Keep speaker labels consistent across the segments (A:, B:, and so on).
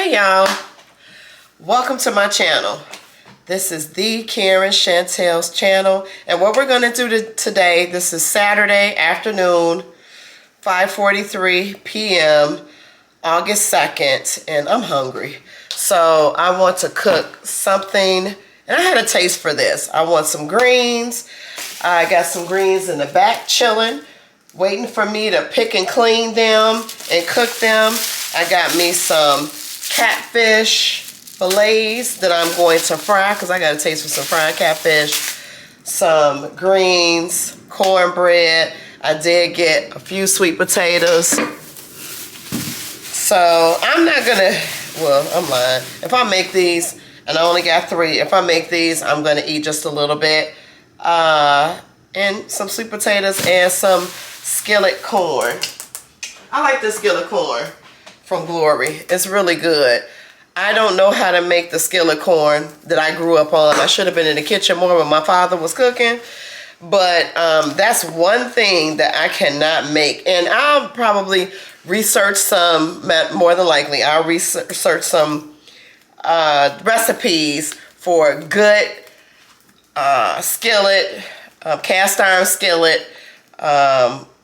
A: Hey y'all, welcome to my channel. This is the Karen Chantel's channel, and what we're going to do today, this is Saturday afternoon, 5:43 p.m. August 2nd, and I'm hungry. So I want to cook something, and I had a taste for this. I want some greens. I got some greens in the back chilling, waiting for me to pick and clean them and cook them. I got me some catfish fillets that I'm going to fry because I got a taste for some fried catfish, some greens, cornbread. I did get a few sweet potatoes. So I'm not gonna, well, I'm lying. If I make these, and I only got 3, if I make these, I'm gonna eat just a little bit. And some sweet potatoes and some skillet corn. I like the skillet corn from Glory. It's really good. I don't know how to make the skillet corn that I grew up on. I should have been in the kitchen more when my father was cooking. But that's one thing that I cannot make. And I'll probably research some, more than likely, I'll research some recipes for good skillet, cast iron skillet,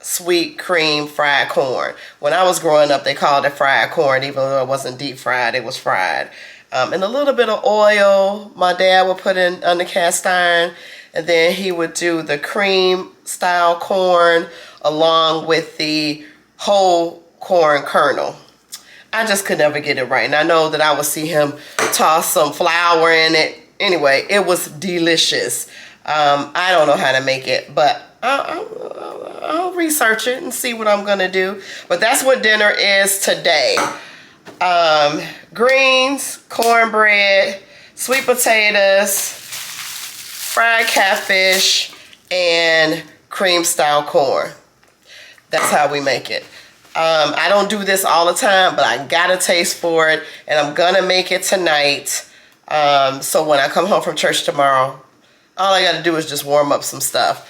A: sweet cream fried corn. When I was growing up, they called it fried corn, even though it wasn't deep fried, it was fried. And a little bit of oil my dad would put in on the cast iron, and then he would do the cream style corn along with the whole corn kernel. I just could never get it right, and I know that I would see him toss some flour in it. Anyway, it was delicious. I don't know how to make it, but I'll research it and see what I'm gonna do. But that's what dinner is today. Greens, cornbread, sweet potatoes, fried catfish, and cream style corn. That's how we make it. I don't do this all the time, but I got a taste for it, and I'm gonna make it tonight. So when I come home from church tomorrow, all I gotta do is just warm up some stuff,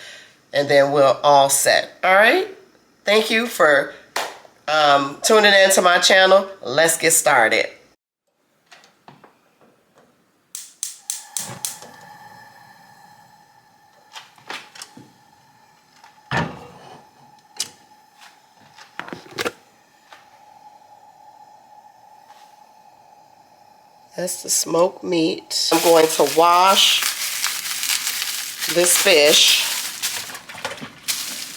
A: and then we're all set. All right? Thank you for tuning in to my channel. Let's get started. That's the smoked meat. I'm going to wash this fish.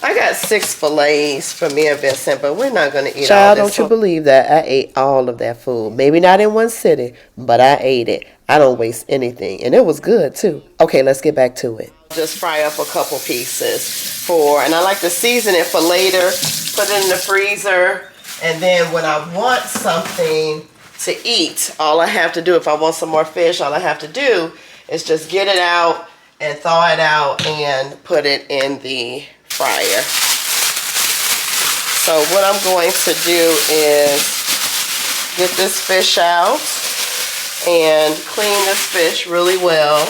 A: I got 6 fillets for me and Vincent, but we're not going to eat all this. Child, don't you believe that? I ate all of that food. Maybe not in one sitting, but I ate it. I don't waste anything, and it was good too. Okay, let's get back to it. Just fry up a couple pieces and I like to season it for later, put it in the freezer, and then when I want something to eat, all I have to do, if I want some more fish, all I have to do is just get it out and thaw it out and put it in the fryer. So what I'm going to do is get this fish out and clean this fish really well.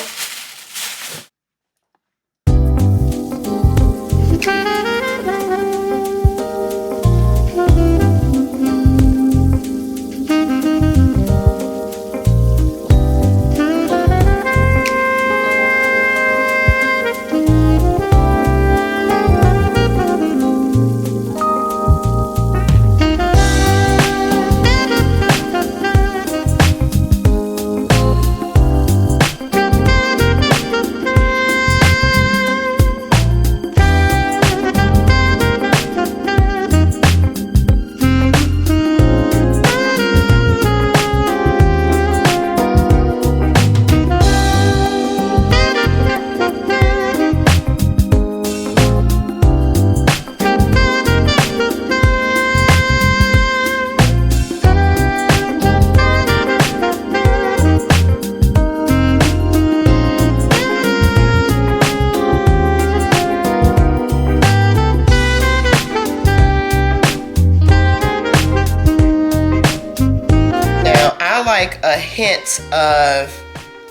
A: Like a hint of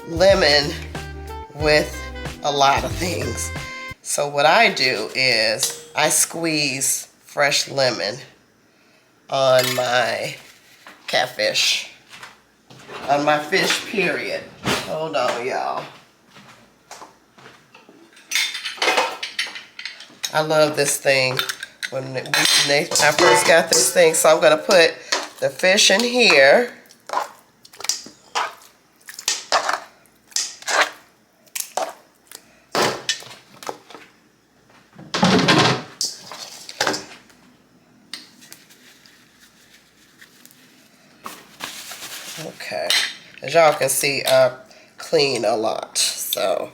A: lemon with a lot of things. So what I do is I squeeze fresh lemon on my catfish. on my fish, period. Hold on, y'all. I love this thing. When I first got this thing, so I'm gonna put the fish in here. Okay, as y'all can see, I clean a lot, so.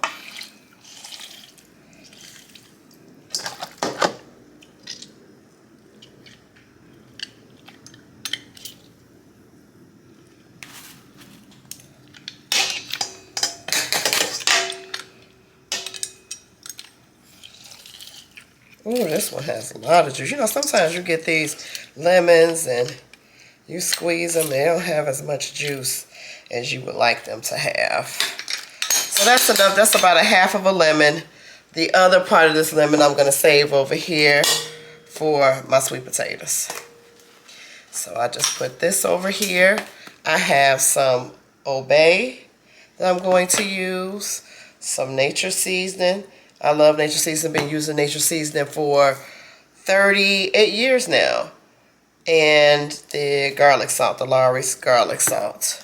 A: Ooh, this one has a lot of juice. You know, sometimes you get these lemons and you squeeze them, they don't have as much juice as you would like them to have. So that's enough. That's about a half of a lemon. The other part of this lemon I'm going to save over here for my sweet potatoes. So I just put this over here. I have some Obey that I'm going to use. Some nature seasoning. I love nature seasoning. Been using nature seasoning for 38 years now. And the garlic salt, the Lawry's garlic salt.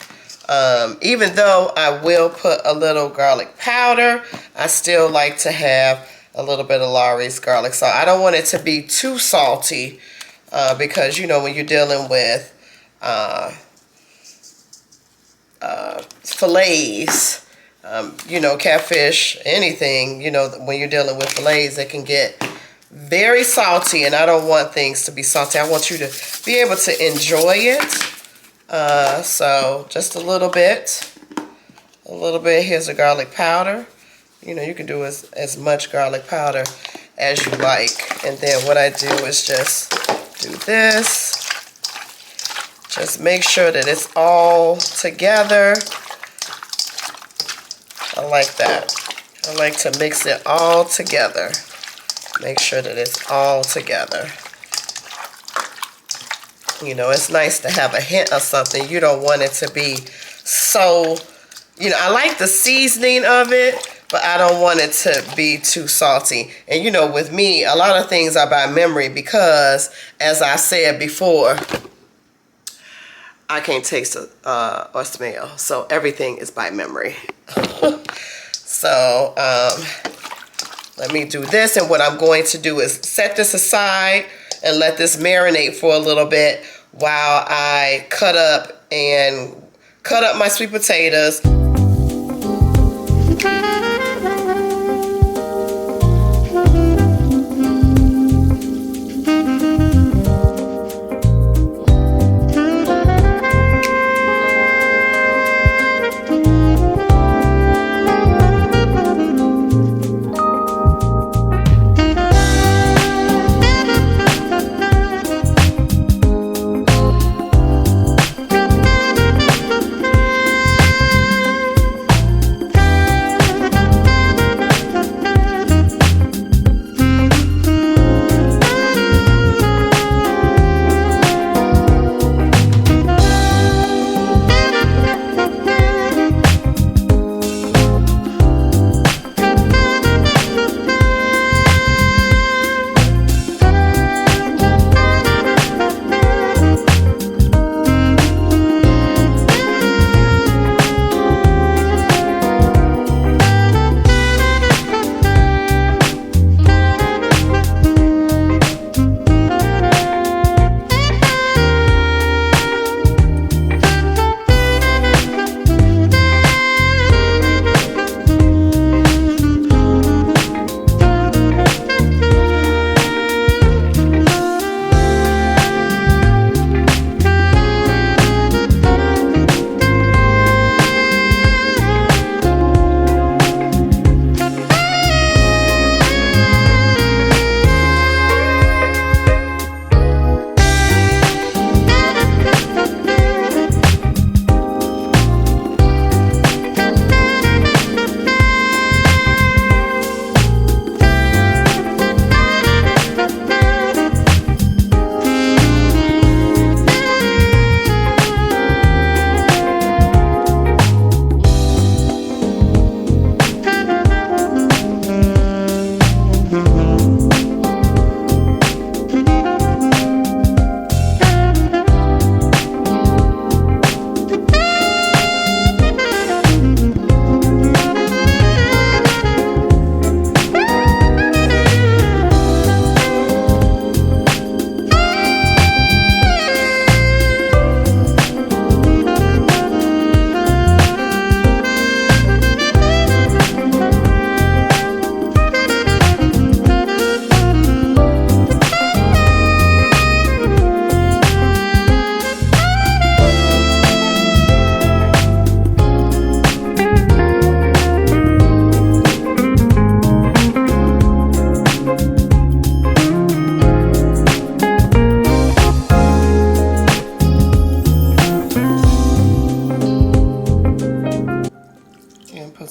A: Even though I will put a little garlic powder, I still like to have a little bit of Lawry's garlic salt. I don't want it to be too salty because, you know, when you're dealing with fillets, you know, catfish, anything, you know, when you're dealing with fillets, it can get very salty, and I don't want things to be salty. I want you to be able to enjoy it. So just a little bit. A little bit. Here's the garlic powder. You know, you can do as much garlic powder as you like. And then what I do is just do this. Just make sure that it's all together. I like that. I like to mix it all together. Make sure that it's all together. You know, it's nice to have a hint of something. You don't want it to be so, you know, I like the seasoning of it, but I don't want it to be too salty. And you know, with me, a lot of things are by memory because, as I said before, I can't taste or smell. So everything is by memory. So, let me do this, and what I'm going to do is set this aside and let this marinate for a little bit while I cut up my sweet potatoes.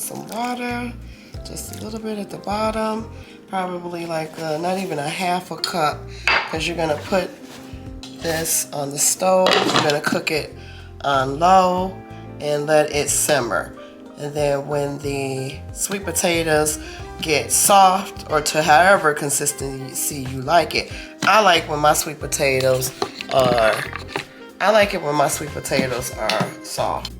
A: some water, just a little bit at the bottom, probably like not even a half a cup, because you're gonna put this on the stove. You're gonna cook it on low and let it simmer. And then when the sweet potatoes get soft, or to however consistency you like it, I like when my sweet potatoes are, soft.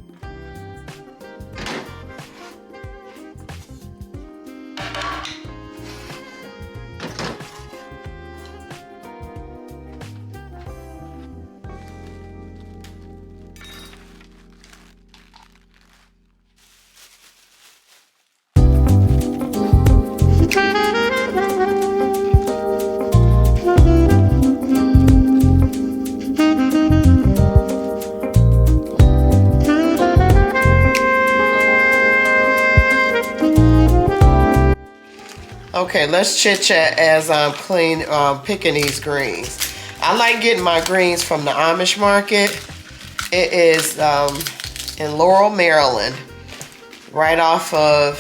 A: Okay, let's chit chat as I'm picking these greens. I like getting my greens from the Amish market. It is in Laurel, Maryland, right off of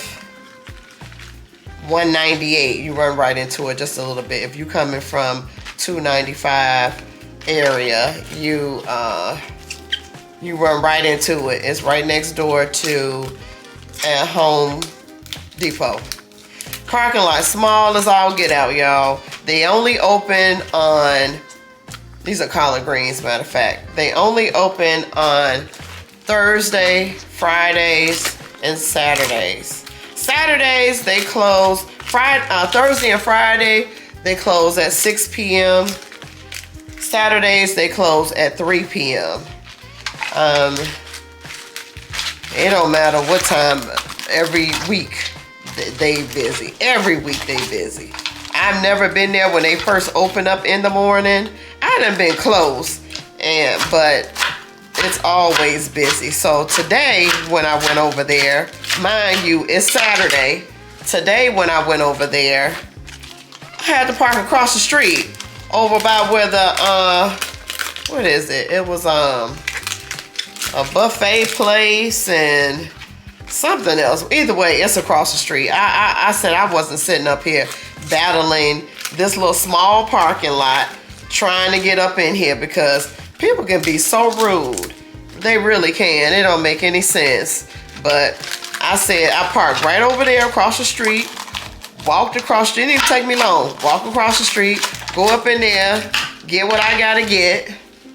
A: 198. You run right into it just a little bit. If you're coming from 295 area, you run right into it. It's right next door to Home Depot. Parking lot, small as all get out, y'all. They only open on, these are collard greens, matter of fact. They only open on Thursday, Fridays, and Saturdays. Saturdays, they close, Thursday and Friday, they close at 6 p.m. Saturdays, they close at 3 p.m. It don't matter what time, every week. They busy. Every week they busy. I've never been there when they first open up in the morning. I done been closed, but it's always busy. So today when I went over there, mind you, it's Saturday. Today when I went over there, I had to park across the street over by where the what is it? It was a buffet place and something else. Either way, it's across the street. I said I wasn't sitting up here battling this little small parking lot trying to get up in here, because people can be so rude. They really can. It don't make any sense. But I said I parked right over there across the street, walked across, didn't even take me long. Walk across the street, go up in there, get what I gotta get,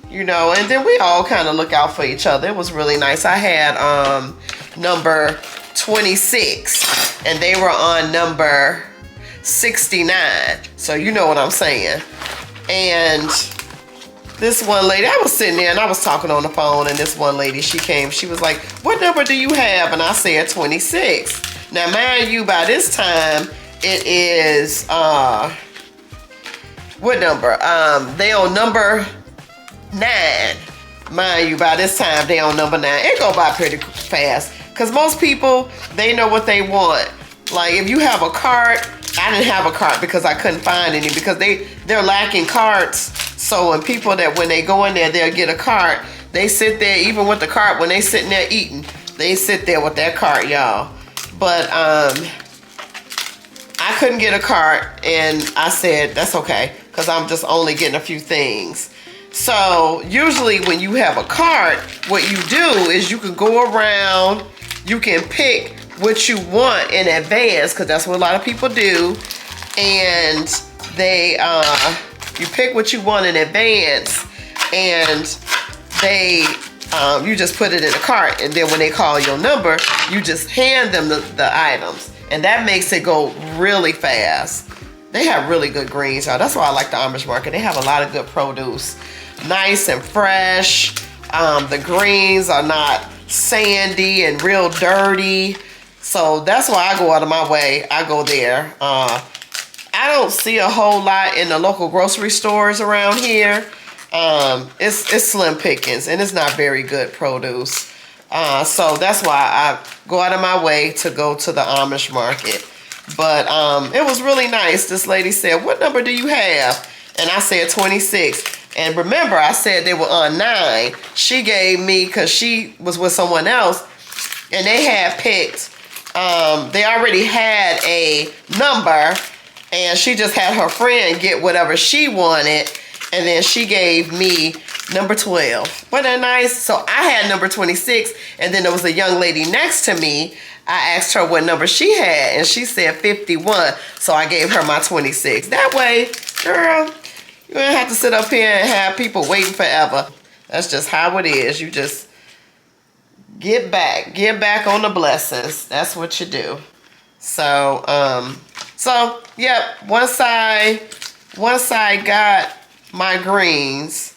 A: you know, and then we all kind of look out for each other. It was really nice. I had number 26 and they were on number 69, so you know what I'm saying. And this one lady, I was sitting there and I was talking on the phone, and this one lady, she came, she was like, what number do you have? And I said 26. Now mind you, by this time it is what number? They on number 9. Mind you, by this time they on number 9. It go by pretty fast, because most people, they know what they want. Like if you have a cart, I didn't have a cart because I couldn't find any, because they're lacking carts. So when people when they go in there, they'll get a cart. They sit there, even with the cart, when they sitting there eating, they sit there with that cart, y'all. But I couldn't get a cart, and I said that's okay, because I'm just only getting a few things. So usually when you have a cart, what you do is you can go around, you can pick what you want in advance, because that's what a lot of people do. And they you pick what you want in advance, and they you just put it in a cart, and then when they call your number, you just hand them the items, and that makes it go really fast. They have really good greens, y'all. That's why I like the Amish market. They have a lot of good produce, nice and fresh. The greens are not sandy and real dirty. So that's why I go out of my way. I go there. I don't see a whole lot in the local grocery stores around here. It's slim pickings, and it's not very good produce. So that's why I go out of my way to go to the Amish market. But it was really nice. This lady said, what number do you have? And I said 26. And remember, I said they were on 9. She gave me, because she was with someone else, and they had picked they already had a number, and she just had her friend get whatever she wanted, and then she gave me number 12. Wasn't that nice? So I had number 26, and then there was a young lady next to me. I asked her what number she had, and she said 51, so I gave her my 26. That way, girl, you don't have to sit up here and have people waiting forever. That's just how it is. You just get back on the blessings. That's what you do. So, yep, once I got my greens,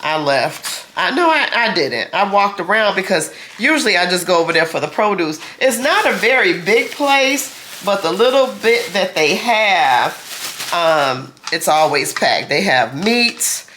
A: I left. I didn't. I walked around because usually I just go over there for the produce. It's not a very big place, but the little bit that they have, it's always packed. They have meats,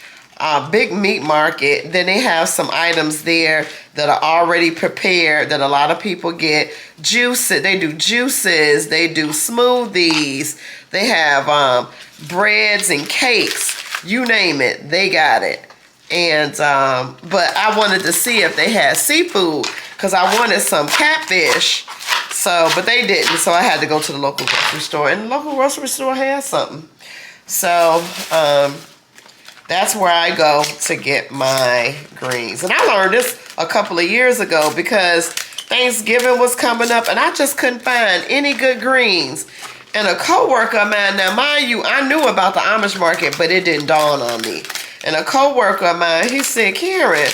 A: big meat market. Then they have some items there that are already prepared that a lot of people get. Juices. They do juices. They do smoothies. They have breads and cakes. You name it, they got it. And but I wanted to see if they had seafood because I wanted some catfish. So, but they didn't. So I had to go to the local grocery store, and the local grocery store had something. So that's where I go to get my greens. And I learned this a couple of years ago because Thanksgiving was coming up, and I just couldn't find any good greens. And a coworker of mine, now mind you, I knew about the Amish market, but it didn't dawn on me. And a coworker of mine, he said, Karen,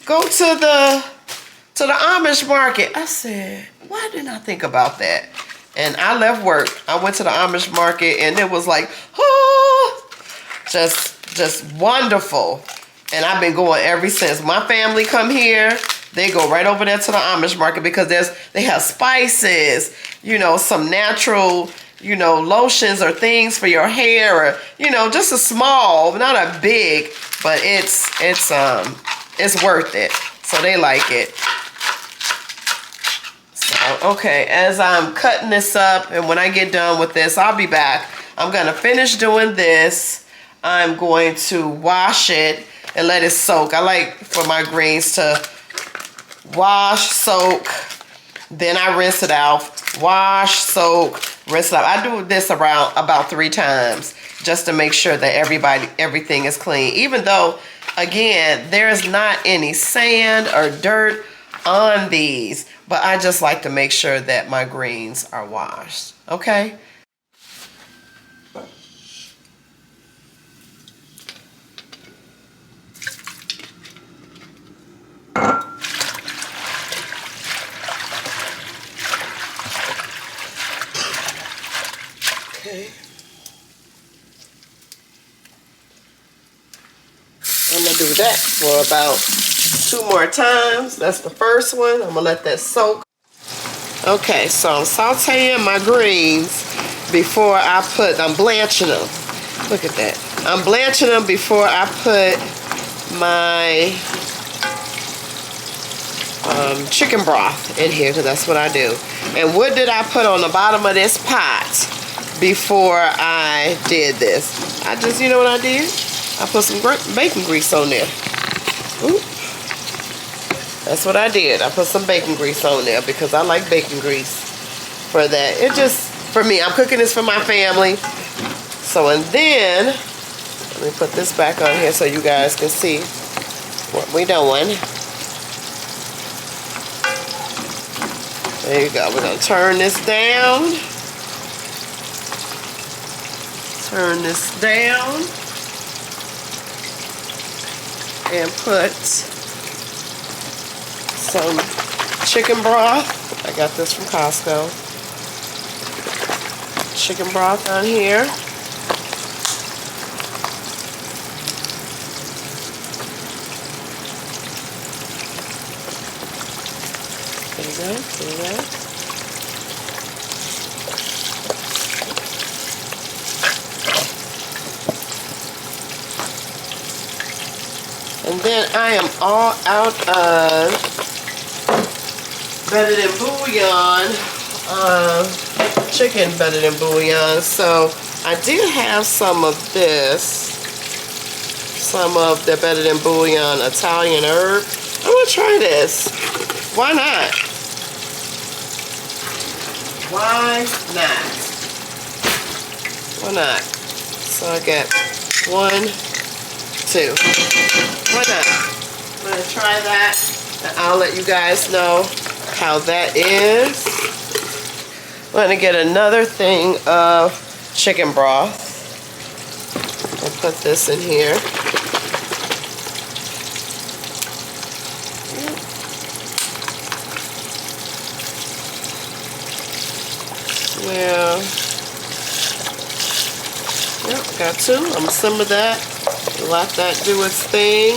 A: go to the Amish market. I said, why didn't I think about that? And I left work. I went to the Amish market, and it was like, oh, just wonderful. And I've been going ever since. My family come here, they go right over there to the Amish market because they have spices, you know, some natural, you know, lotions or things for your hair, or, you know, just a small, not a big, but it's worth it. So they like it. So, okay, as I'm cutting this up, and when I get done with this, I'll be back. I'm gonna finish doing this. I'm going to wash it and let it soak. I like for my greens to wash, soak, then I rinse it out. Wash, soak, rinse it out. I do this around about 3 times just to make sure that everything is clean. Even though, again, there's not any sand or dirt on these, but I just like to make sure that my greens are washed. Okay? Okay. I'm gonna do that for about 2 more times. That's the first one. I'm gonna let that soak. Okay, so I'm sauteing my greens before I'm blanching them. Look at that. I'm blanching them before I put my chicken broth in here, because that's what I do. And what did I put on the bottom of this pot before I did this? I just, you know what I did? I put some bacon grease on there. Ooh. That's what I did. I put some bacon grease on there because I like bacon grease for that. It just, for me, I'm cooking this for my family. So, and then, let me put this back on here so you guys can see what we're doing. There you go. We're going to turn this down. Turn this down. And put some chicken broth. I got this from Costco. Chicken broth on here. There you go. There you go. And then I am all out of bedded in bouillon, chicken bedded in bouillon. So I did have some of this, some of the bedded in bouillon Italian herb. I'm gonna try this. Why not? Why not? Why not? So I got 1, 2. Why not? I'm gonna try that, and I'll let you guys know how that is. I'm gonna get another thing of chicken broth and put this in here. Well, yep, got 2. I'm gonna simmer that, let that do its thing.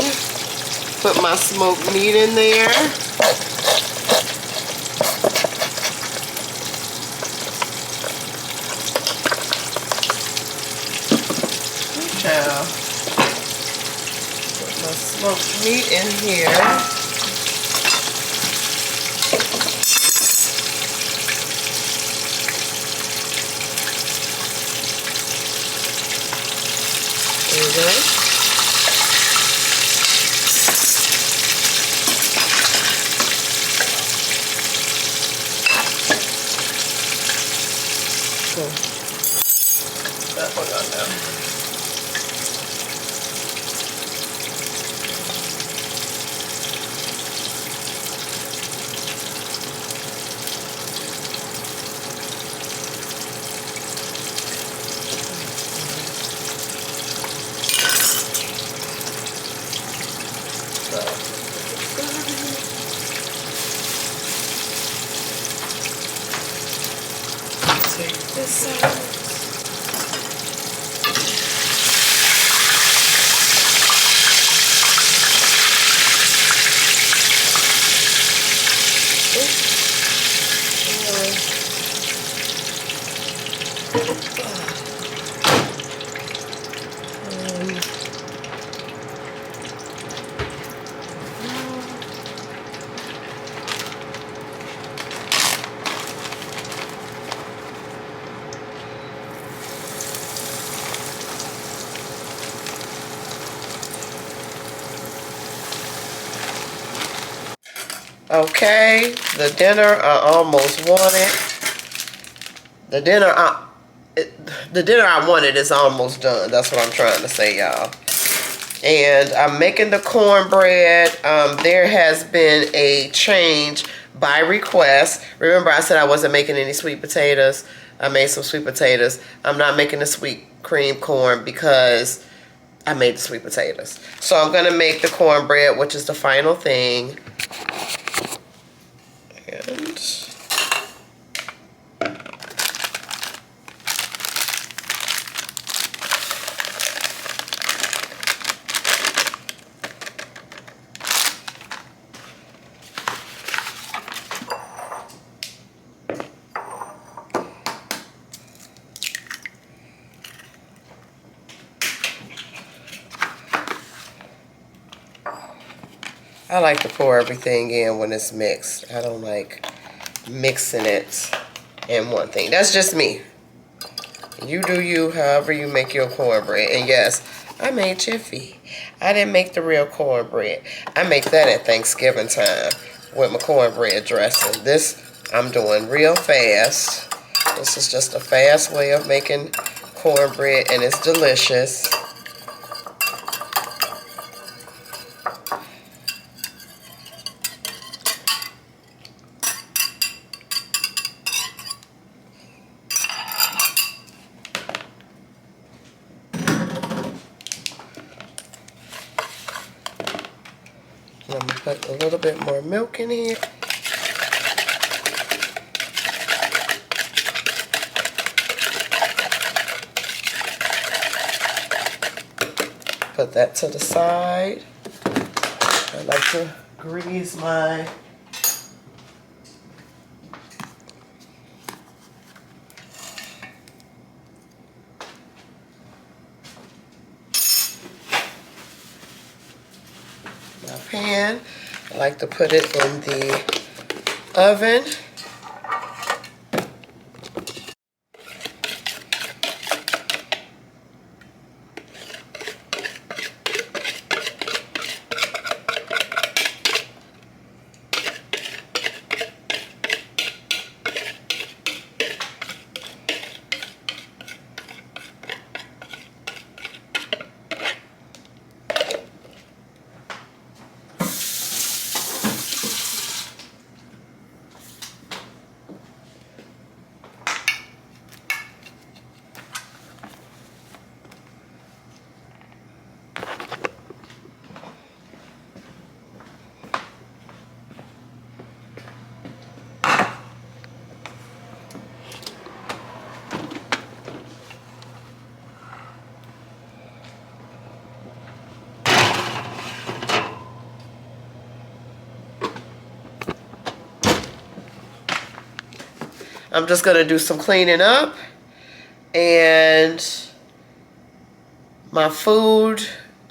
A: Put my smoked meat in there. Put my smoked meat in here. There you go. That one on there. Take this out. Okay, the dinner I almost wanted. The dinner I wanted is almost done. That's what I'm trying to say, y'all. And I'm making the cornbread. There has been a change by request. Remember, I said I wasn't making any sweet potatoes. I made some sweet potatoes. I'm not making the sweet cream corn because I made the sweet potatoes. So I'm going to make the cornbread, which is the final thing. And I like to pour everything in when it's mixed. I don't like mixing it in one thing. That's just me. You do you however you make your cornbread. And yes, I made Jiffy. I didn't make the real cornbread. I make that at Thanksgiving time with my cornbread dressing. This I'm doing real fast. This is just a fast way of making cornbread, and it's delicious. I'm going to put a little bit more milk in here. Put that to the side. I like to grease my pan. I like to put it in the oven. I'm just going to do some cleaning up. And my food,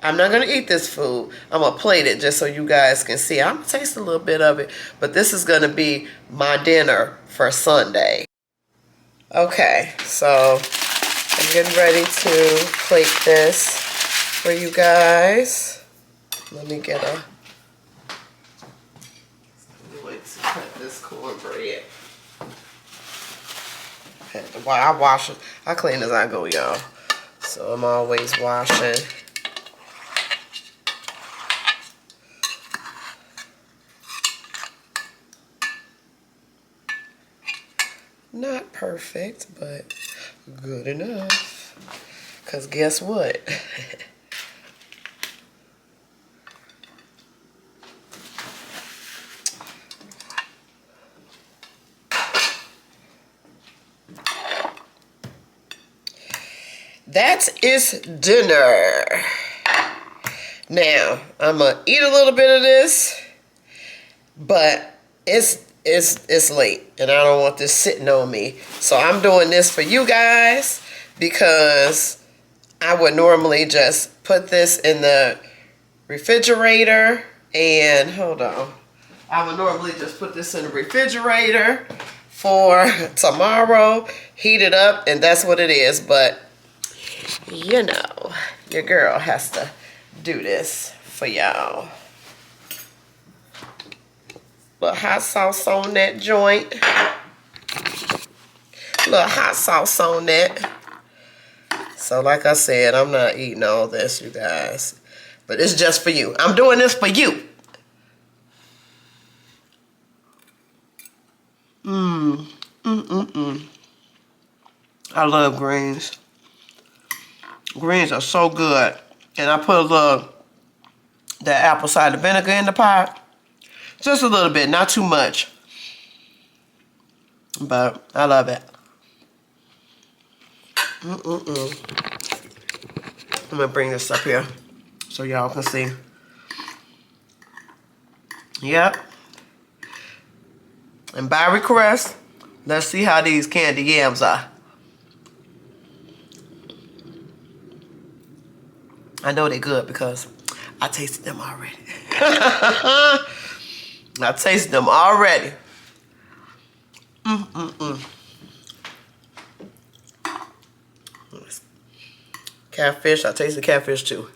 A: I'm not going to eat this food. I'm going to plate it just so you guys can see. I'm going to taste a little bit of it. But this is going to be my dinner for Sunday. Okay, so I'm getting ready to plate this for you guys. Let me get a... cut this cornbread. While I wash it, I clean as I go, y'all. So I'm always washing. Not perfect, but good enough. Because guess what? That is dinner. Now, I'm going to eat a little bit of this, but it's late, and I don't want this sitting on me. So I'm doing this for you guys because I would normally just put this in the refrigerator and, hold on. I would normally just put this in the refrigerator for tomorrow, heat it up, and that's what it is. But you know, your girl has to do this for y'all. Little hot sauce on that joint. Little hot sauce on that. So like I said, I'm not eating all this, you guys. But it's just for you. I'm doing this for you. I love greens. Greens are so good. And I put a little that apple cider vinegar in the pot. Just a little bit, not too much. But I love it. I'm gonna bring this up here so y'all can see. Yep. And by request, let's see how these candy yams are. I know they're good because I tasted them already. I tasted them already. Catfish, I tasted catfish too.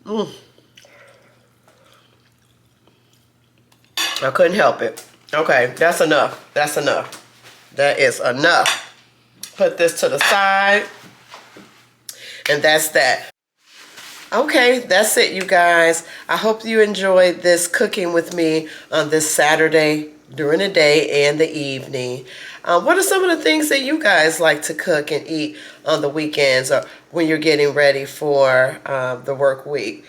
A: I couldn't help it. Okay, that's enough. That's enough. That is enough. Put this to the side. And that's that. Okay, that's it, you guys. I hope you enjoyed this cooking with me on this Saturday during the day and the evening. What are some of the things that you guys like to cook and eat on the weekends or when you're getting ready for the work week?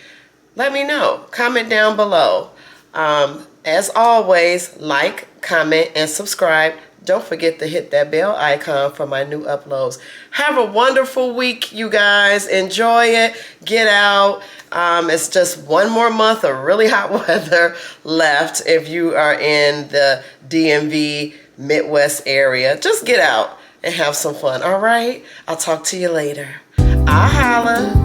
A: Let me know. Comment down below. As always, like, comment, and subscribe. Don't forget to hit that bell icon for my new uploads. Have a wonderful week, you guys. Enjoy it. Get out. It's just one more month of really hot weather left if you are in the DMV Midwest area. Just get out and have some fun, all right? I'll talk to you later. I'll holla.